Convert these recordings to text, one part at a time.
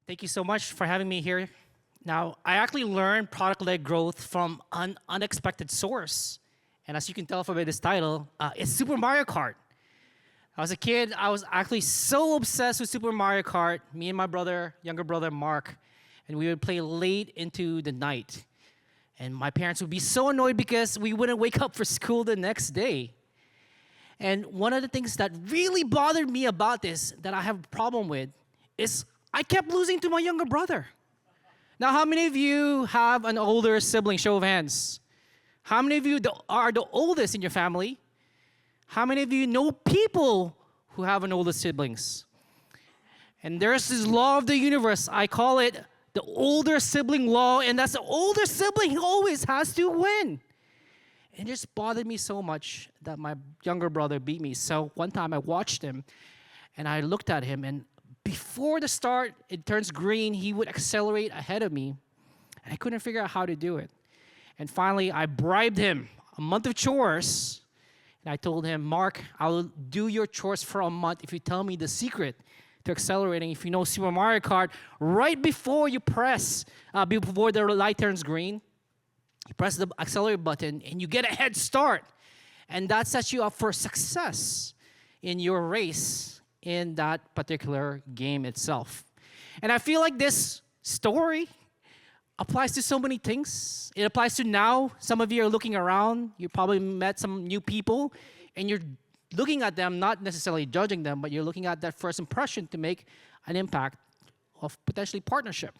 Thank you so much for having me here. Now, I actually learned product-led growth from an unexpected source. And as you can tell from this title, it's Super Mario Kart. As a kid, I was actually so obsessed with Super Mario Kart, me and my brother, younger brother, Mark, and we would play late into the night. And my parents would be so annoyed because we wouldn't wake up for school the next day. And one of the things that really bothered me about this, that I have a problem with, is I kept losing to my younger brother. Now, how many of you have an older sibling? Show of hands. How many of you are the oldest in your family? How many of you know people who have an older siblings? And there's this law of the universe. I call it the older sibling law, and that's the older sibling always has to win. It just bothered me so much that my younger brother beat me. So one time I watched him, and I looked at him, and before the start, it turns green, he would accelerate ahead of me, and I couldn't figure out how to do it. And finally, I bribed him a month of chores, and I told him, Mark, I'll do your chores for a month if you tell me the secret to accelerating. If you know Super Mario Kart, right before you press, before the light turns green, you press the accelerate button, and you get a head start. And that sets you up for success in your race in that particular game itself. And I feel like this story applies to so many things. It applies to now. Some of you are looking around. You probably met some new people, and you're looking at them, not necessarily judging them, but you're looking at that first impression to make an impact of potentially partnership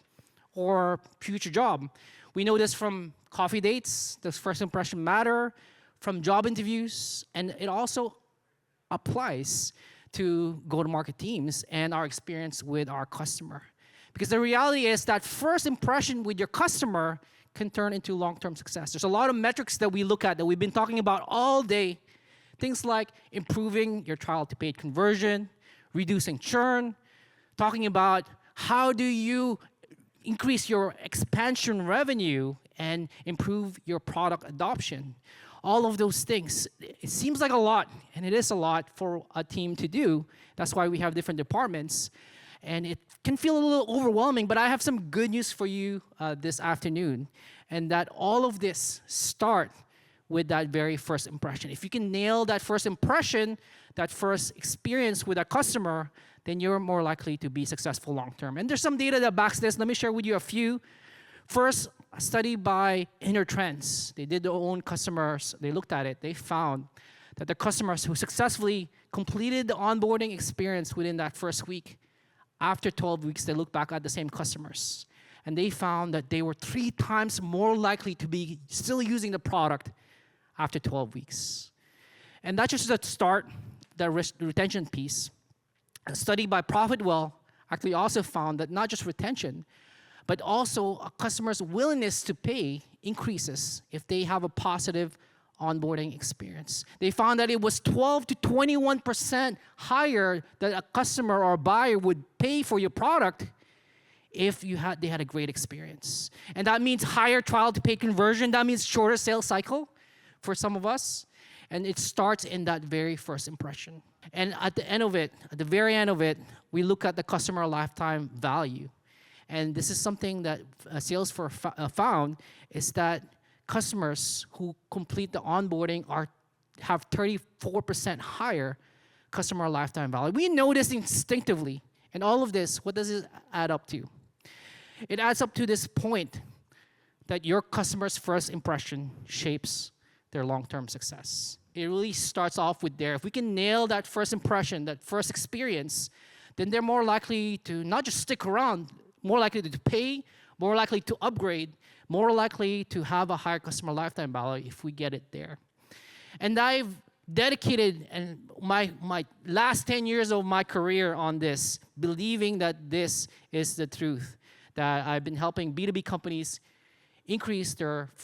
or future job. We know this from coffee dates. Those first impression matter, from job interviews, and it also applies to go-to-market teams and our experience with our customer. Because the reality is that first impression with your customer can turn into long-term success. There's a lot of metrics that we look at that we've been talking about all day. Things like improving your trial to paid conversion, reducing churn, talking about how do you increase your expansion revenue and improve your product adoption. All of those things, it seems like a lot, and it is a lot for a team to do. That's why we have different departments. And it can feel a little overwhelming, but I have some good news for you this afternoon, and that all of this start with that very first impression. If you can nail that first impression, that first experience with a customer, then you're more likely to be successful long-term. And there's some data that backs this. Let me share with you a few. First, a study by Inner Trends. They did their own customers. They looked at it. They found that the customers who successfully completed the onboarding experience within that first week, after 12 weeks, they looked back at the same customers. And they found that they were 3 times more likely to be still using the product after 12 weeks. And that's just the start, the retention piece. A study by Profitwell actually also found that not just retention, but also a customer's willingness to pay increases if they have a positive onboarding experience. They found that it was 12 to 21% higher that a customer or a buyer would pay for your product if they had a great experience. And that means higher trial to pay conversion. That means shorter sales cycle for some of us. And it starts in that very first impression. And at the end of it, at the very end of it, we look at the customer lifetime value. And this is something that Salesforce found, is that customers who complete the onboarding have 34% higher customer lifetime value. We know this instinctively. And all of this, what does it add up to? It adds up to this point that your customer's first impression shapes their long-term success. It really starts off with there. If we can nail that first impression, that first experience, then they're more likely to not just stick around, more likely to pay, more likely to upgrade, more likely to have a higher customer lifetime value if we get it there. And I've dedicated my last 10 years of my career on this, believing that this is the truth, that I've been helping B2B companies increase turn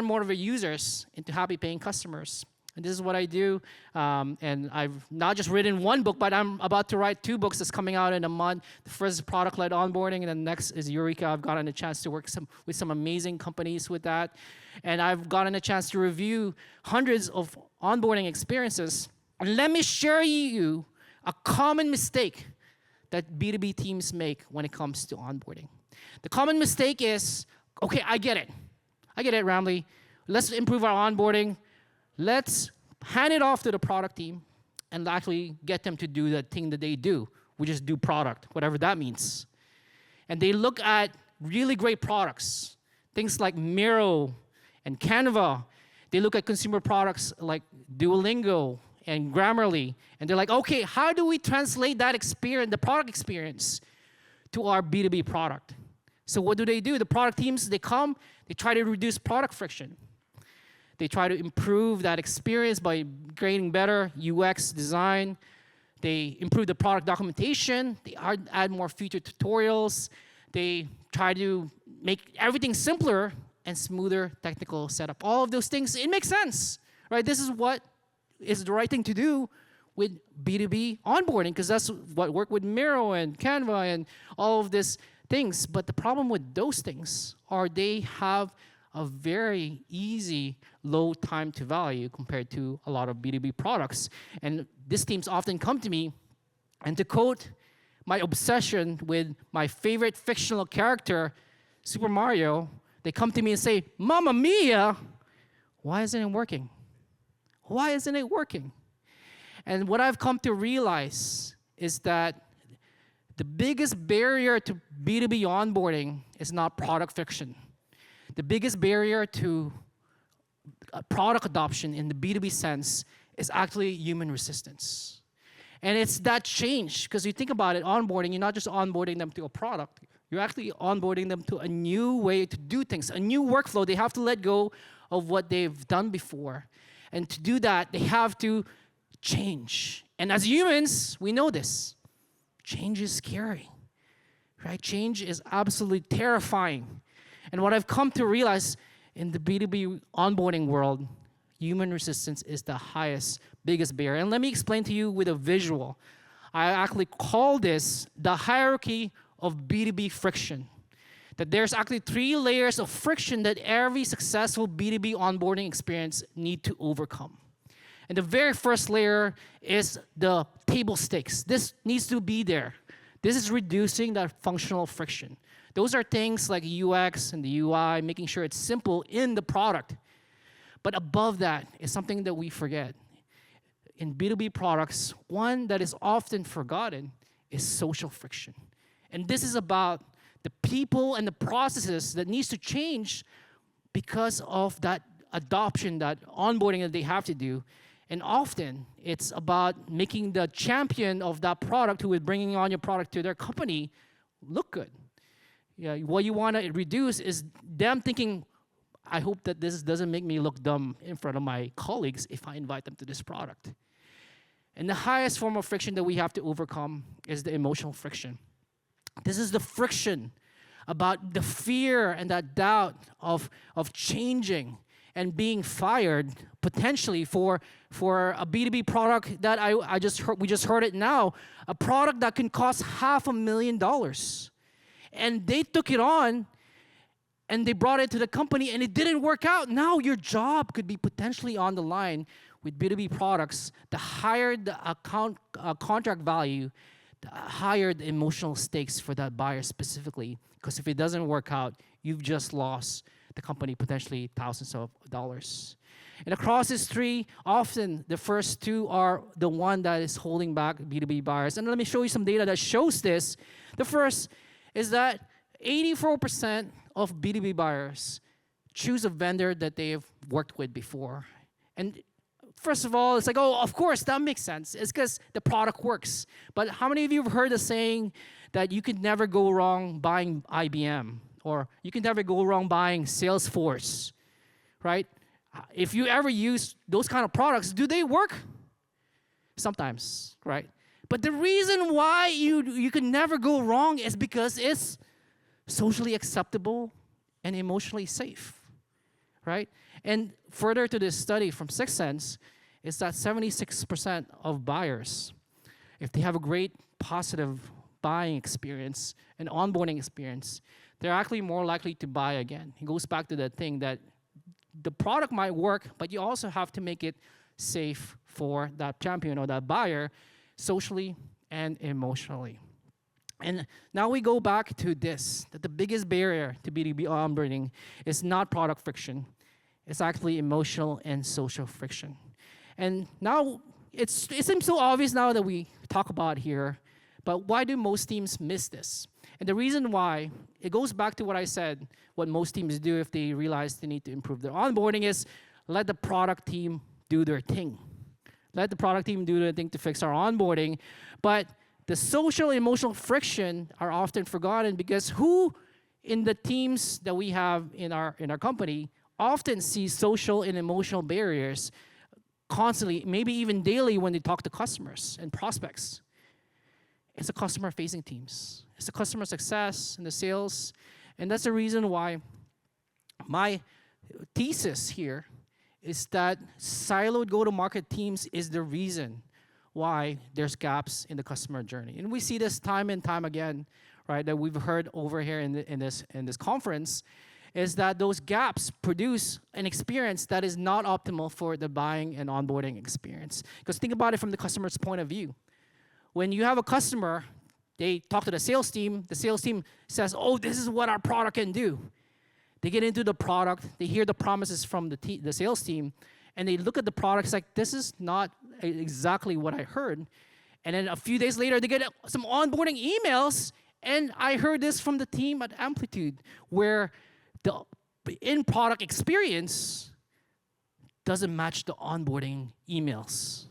more of their users into happy paying customers. And this is what I do. And I've not just written one book, but I'm about to write 2 books that's coming out in a month. The first is product-led onboarding, and the next is Eureka. I've gotten a chance to work with some amazing companies with that. And I've gotten a chance to review hundreds of onboarding experiences. And let me share you a common mistake that B2B teams make when it comes to onboarding. The common mistake is, okay, I get it. I get it, Ramli. Let's improve our onboarding. Let's hand it off to the product team and actually get them to do the thing that they do. We just do product, whatever that means. And they look at really great products, things like Miro and Canva. They look at consumer products like Duolingo and Grammarly, and they're like, okay, how do we translate that experience, the product experience, to our B2B product? So what do? The product teams, they come, they try to reduce product friction. They try to improve that experience by creating better UX design. They improve the product documentation. They add more feature tutorials. They try to make everything simpler and smoother technical setup. All of those things, it makes sense, right? This is what is the right thing to do with B2B onboarding, because that's what worked with Miro and Canva and all of these things. But the problem with those things are they have a very easy low time to value compared to a lot of B2B products. And these teams often come to me, and to quote my obsession with my favorite fictional character, Super Mario, they come to me and say, "Mamma mia, why isn't it working? Why isn't it working?" And what I've come to realize is that the biggest barrier to B2B onboarding is not product friction. The biggest barrier to product adoption in the B2B sense is actually human resistance. And it's that change, because you think about it, onboarding, you're not just onboarding them to a product, you're actually onboarding them to a new way to do things, a new workflow. They have to let go of what they've done before. And to do that, they have to change. And as humans, we know this. Change is scary, right? Change is absolutely terrifying. And what I've come to realize in the B2B onboarding world, human resistance is the biggest barrier. And let me explain to you with a visual. I actually call this the hierarchy of B2B friction. That there's actually 3 layers of friction that every successful B2B onboarding experience need to overcome. And the very first layer is the table stakes. This needs to be there. This is reducing that functional friction. Those are things like UX and the UI, making sure it's simple in the product. But above that is something that we forget. In B2B products, one that is often forgotten is social friction. And this is about the people and the processes that needs to change because of that adoption, that onboarding that they have to do. And often, it's about making the champion of that product who is bringing on your product to their company look good. Yeah, what you want to reduce is them thinking, I hope that this doesn't make me look dumb in front of my colleagues if I invite them to this product. And the highest form of friction that we have to overcome is the emotional friction. This is the friction about the fear and that doubt of changing and being fired potentially for a B2B product that we just heard it now, a product that can cost $500,000. And they took it on and they brought it to the company and it didn't work out. Now your job could be potentially on the line with B2B products. The higher the contract value, the higher the emotional stakes for that buyer specifically. Because if it doesn't work out, you've just lost the company potentially thousands of dollars. And across these 3, often the first 2 are the one that is holding back B2B buyers. And let me show you some data that shows this. The first is that 84% of B2B buyers choose a vendor that they've worked with before. And first of all, it's like, oh, of course, that makes sense. It's because the product works. But how many of you have heard the saying that you could never go wrong buying IBM? Or you can never go wrong buying Salesforce, right? If you ever use those kind of products, do they work? Sometimes, right? But the reason why you can never go wrong is because it's socially acceptable and emotionally safe, right? And further to this study from Sixth Sense is that 76% of buyers, if they have a great positive buying experience and onboarding experience, they're actually more likely to buy again. It goes back to that thing that the product might work, but you also have to make it safe for that champion or that buyer socially and emotionally. And now we go back to this, that the biggest barrier to B2B onboarding is not product friction. It's actually emotional and social friction. And now it seems so obvious now that we talk about here, but why do most teams miss this? And the reason why, it goes back to what I said, what most teams do if they realize they need to improve their onboarding is let the product team do their thing. Let the product team do their thing to fix our onboarding. But the social emotional friction are often forgotten because who in the teams that we have in our company often see social and emotional barriers constantly, maybe even daily when they talk to customers and prospects. It's the customer-facing teams. It's the customer success and the sales. And that's the reason why my thesis here is that siloed go-to-market teams is the reason why there's gaps in the customer journey. And we see this time and time again, right, that we've heard over here in this conference, is that those gaps produce an experience that is not optimal for the buying and onboarding experience. Because think about it from the customer's point of view. When you have a customer, they talk to the sales team says, oh, this is what our product can do. They get into the product, they hear the promises from the sales team, and they look at the product, it's like, this is not exactly what I heard. And then a few days later, they get some onboarding emails, and I heard this from the team at Amplitude, where the in-product experience doesn't match the onboarding emails.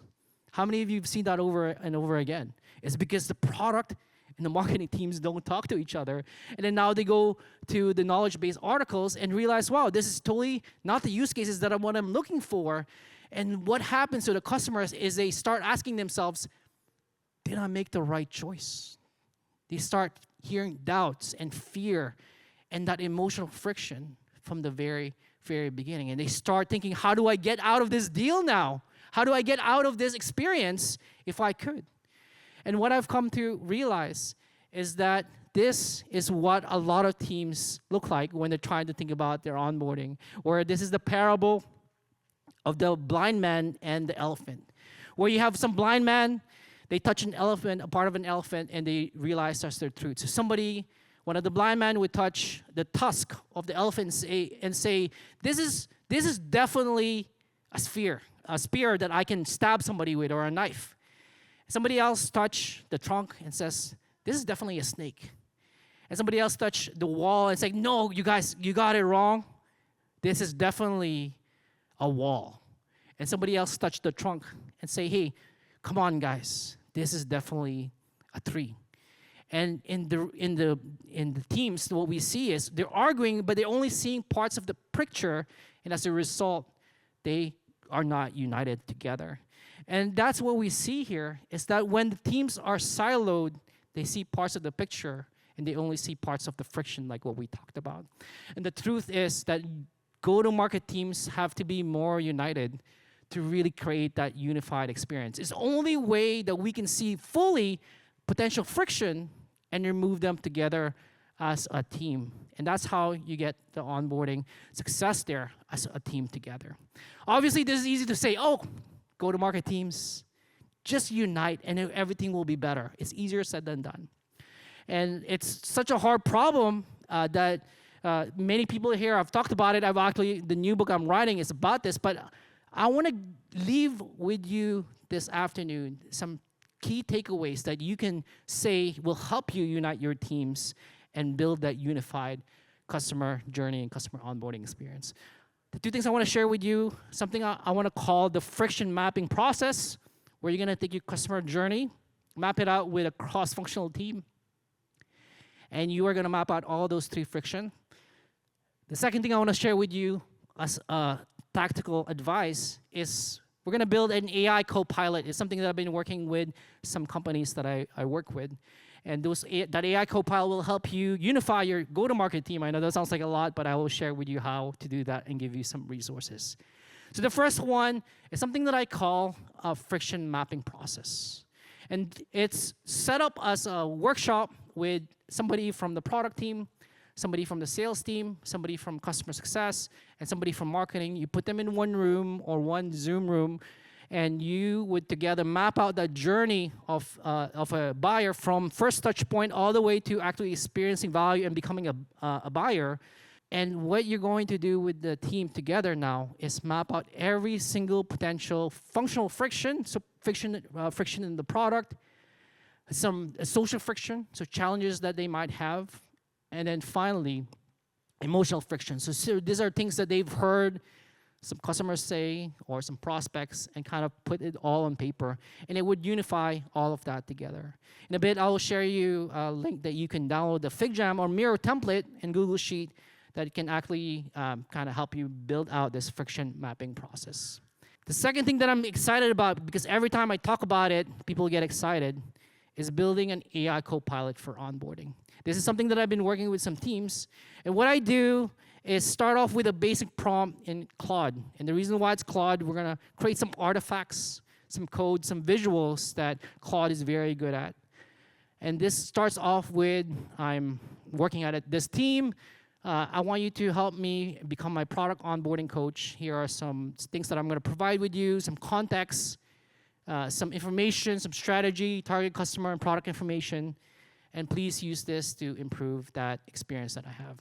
How many of you have seen that over and over again? It's because the product and the marketing teams don't talk to each other. And then now they go to the knowledge-based articles and realize, wow, this is totally not the use cases that what I'm looking for. And what happens to the customers is they start asking themselves, did I make the right choice? They start hearing doubts and fear and that emotional friction from the very, very beginning. And they start thinking, how do I get out of this deal now? How do I get out of this experience if I could? And what I've come to realize is that this is what a lot of teams look like when they're trying to think about their onboarding. Or this is the parable of the blind man and the elephant. Where you have some blind man, they touch an elephant, a part of an elephant, and they realize that's their truth. So one of the blind men would touch the tusk of the elephant and say, this is definitely a spear that I can stab somebody with, or a knife. Somebody else touch the trunk and says, this is definitely a snake. And somebody else touch the wall and say, no, you guys, you got it wrong. This is definitely a wall. And somebody else touch the trunk and say, hey, come on, guys, this is definitely a tree. And in the teams, what we see is they're arguing, but they're only seeing parts of the picture, and as a result, they are not united together. And that's what we see here, is that when the teams are siloed, they see parts of the picture, and they only see parts of the friction, like what we talked about. And the truth is that go-to-market teams have to be more united to really create that unified experience. It's the only way that we can see fully potential friction and remove them together as a team. And that's how you get the onboarding success there as a team together. Obviously, this is easy to say, oh, go-to-market teams, just unite and everything will be better. It's easier said than done. And it's such a hard problem that many people here have talked about it. The new book I'm writing is about this, but I want to leave with you this afternoon some key takeaways that you can say will help you unite your teams and build that unified customer journey and customer onboarding experience. The two things I want to share with you, something I want to call the friction mapping process, where you're going to take your customer journey, map it out with a cross-functional team, and you are going to map out all those three friction. The second thing I want to share with you as tactical advice is we're going to build an AI co-pilot. It's something that I've been working with some companies that I work with. And that AI co-pilot will help you unify your go-to-market team. I know that sounds like a lot, but I will share with you how to do that and give you some resources. So the first one is something that I call a friction mapping process. And it's set up as a workshop with somebody from the product team, somebody from the sales team, somebody from customer success, and somebody from marketing. You put them in one room or one Zoom room, and you would together map out that journey of a buyer from first touch point all the way to actually experiencing value and becoming a buyer. And what you're going to do with the team together now is map out every single potential functional friction, so friction in the product, some social friction, so challenges that they might have, and then finally, emotional friction. So these are things that they've heard some customers say or some prospects and kind of put it all on paper. And it would unify all of that together. In a bit, I will share you a link that you can download the FigJam or Miro template in Google Sheet that can actually kind of help you build out this friction mapping process. The second thing that I'm excited about, because every time I talk about it, people get excited, is building an AI co-pilot for onboarding. This is something that I've been working with some teams. And what I do is start off with a basic prompt in Claude. And the reason why it's Claude, we're going to create some artifacts, some code, some visuals that Claude is very good at. And this starts off with, I'm working at this team. I want you to help me become my product onboarding coach. Here are some things that I'm going to provide with you, some context, some information, some strategy, target customer and product information. And please use this to improve that experience that I have.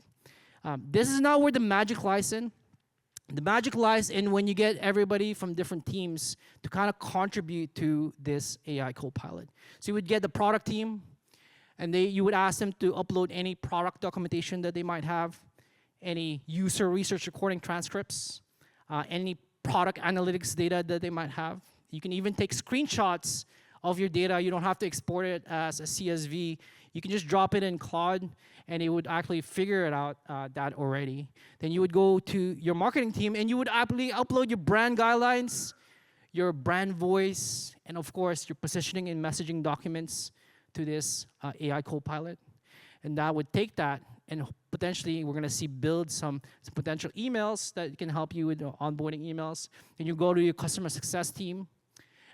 This is not where the magic lies in. The magic lies in when you get everybody from different teams to kind of contribute to this AI co-pilot. So you would get the product team, and you would ask them to upload any product documentation that they might have, any user research recording transcripts, any product analytics data that they might have. You can even take screenshots of your data. You don't have to export it as a CSV. You can just drop it in Claude, and it would actually figure it out that already. Then you would go to your marketing team, and you would happily upload your brand guidelines, your brand voice, and of course, your positioning and messaging documents to this AI co-pilot. And that would take that, and potentially we're going to see build some potential emails that can help you with the onboarding emails. Then you go to your customer success team,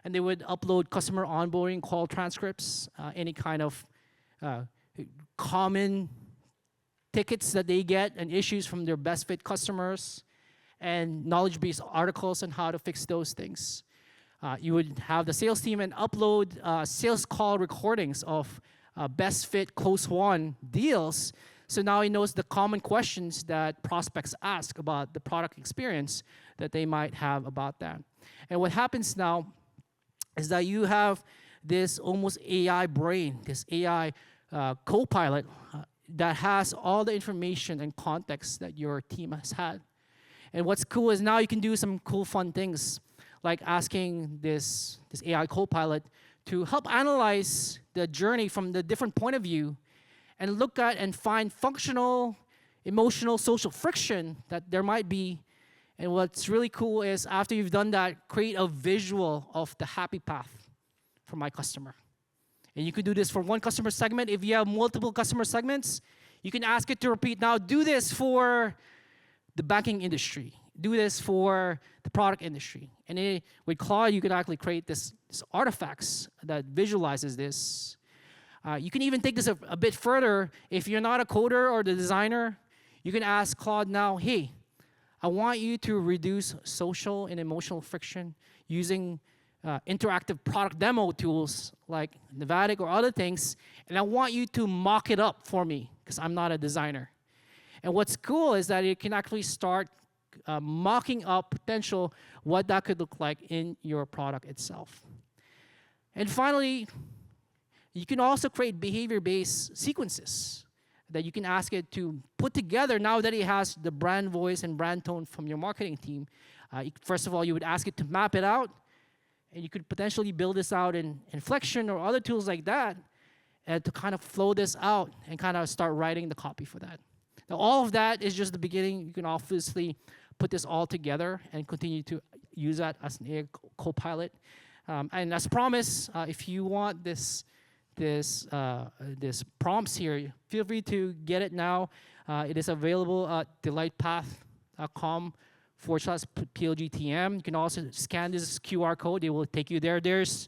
and they would upload customer onboarding call transcripts, any kind of common tickets that they get and issues from their best fit customers, and knowledge-based articles on how to fix those things. You would have the sales team and upload sales call recordings of best fit close won deals. So now he knows the common questions that prospects ask about the product experience that they might have about that. And what happens now is that you have this almost AI brain, this AI co-pilot that has all the information and context that your team has had. And what's cool is now you can do some cool fun things, like asking this AI co-pilot to help analyze the journey from the different point of view and look at and find functional, emotional, social friction that there might be. And what's really cool is after you've done that, create a visual of the happy path for my customer. And you could do this for one customer segment. If you have multiple customer segments, you can ask it to repeat. Now do this for the banking industry. Do this for the product industry. And with Claude, you can actually create this artifacts that visualizes this. You can even take this a bit further. If you're not a coder or the designer, you can ask Claude now, hey, I want you to reduce social and emotional friction using interactive product demo tools like Nevadic or other things, and I want you to mock it up for me because I'm not a designer. And what's cool is that it can actually start mocking up potential what that could look like in your product itself. And finally, you can also create behavior-based sequences that you can ask it to put together now that it has the brand voice and brand tone from your marketing team. First of all, you would ask it to map it out, and you could potentially build this out in Inflection or other tools like that, and to kind of flow this out and kind of start writing the copy for that. Now, all of that is just the beginning. You can obviously put this all together and continue to use that as an AI co-pilot. And as promised, if you want this prompts here, feel free to get it now. It is available at delightpath.com/PLGTM. You can also scan this QR code. It will take you there. There's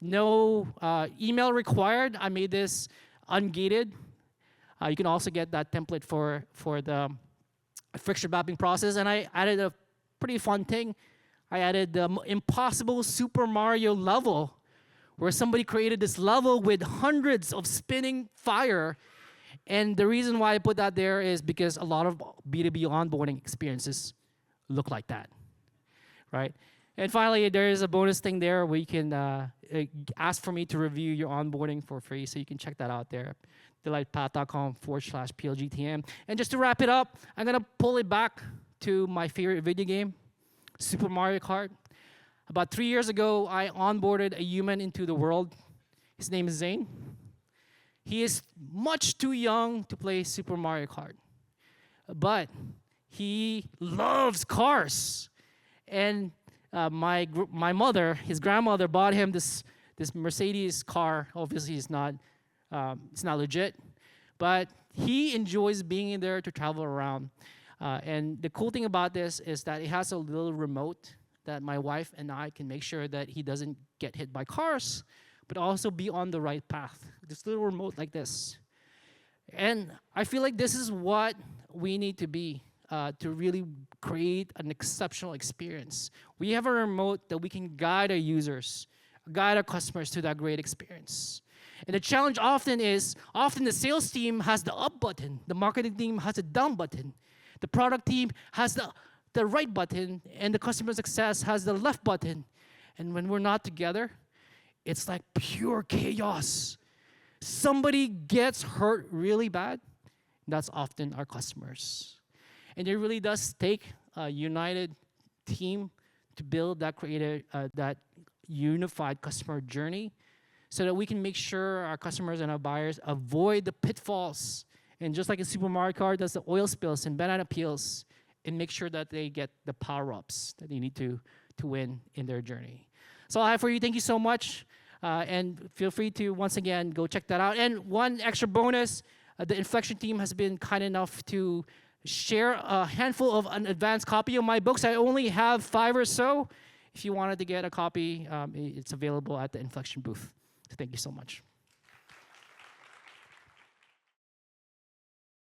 no email required. I made this ungated. You can also get that template for the friction mapping process. And I added a pretty fun thing. I added the impossible Super Mario level, where somebody created this level with hundreds of spinning fire. And the reason why I put that there is because a lot of B2B onboarding experiences look like that, right? And finally, there is a bonus thing there where you can ask for me to review your onboarding for free. So you can check that out there, delightpath.com/PLGTM. And just to wrap it up, I'm going to pull it back to my favorite video game, Super Mario Kart. About 3 years ago, I onboarded a human into the world. His name is Zane. He is much too young to play Super Mario Kart, but he loves cars. And my mother, his grandmother, bought him this Mercedes car. Obviously, it's not legit, but he enjoys being in there to travel around. And the cool thing about this is that it has a little remote that my wife and I can make sure that he doesn't get hit by cars, but also be on the right path. This little remote like this. And I feel like this is what we need to be to really create an exceptional experience. We have a remote that we can guide our users, guide our customers to that great experience. And the challenge often the sales team has the up button, the marketing team has the down button, the product team has the right button, and the customer success has the left button. And when we're not together, it's like pure chaos. Somebody gets hurt really bad, that's often our customers. And it really does take a united team to build that that unified customer journey so that we can make sure our customers and our buyers avoid the pitfalls. And just like in Super Mario Kart, that's the oil spills and banana peels, and make sure that they get the power-ups that they need to win in their journey. So I have for you. Thank you so much. And feel free to, once again, go check that out. And one extra bonus, the Inflection team has been kind enough to share a handful of an advanced copy of my books. I only have 5 or so. If you wanted to get a copy, it's available at the Inflection booth. So thank you so much.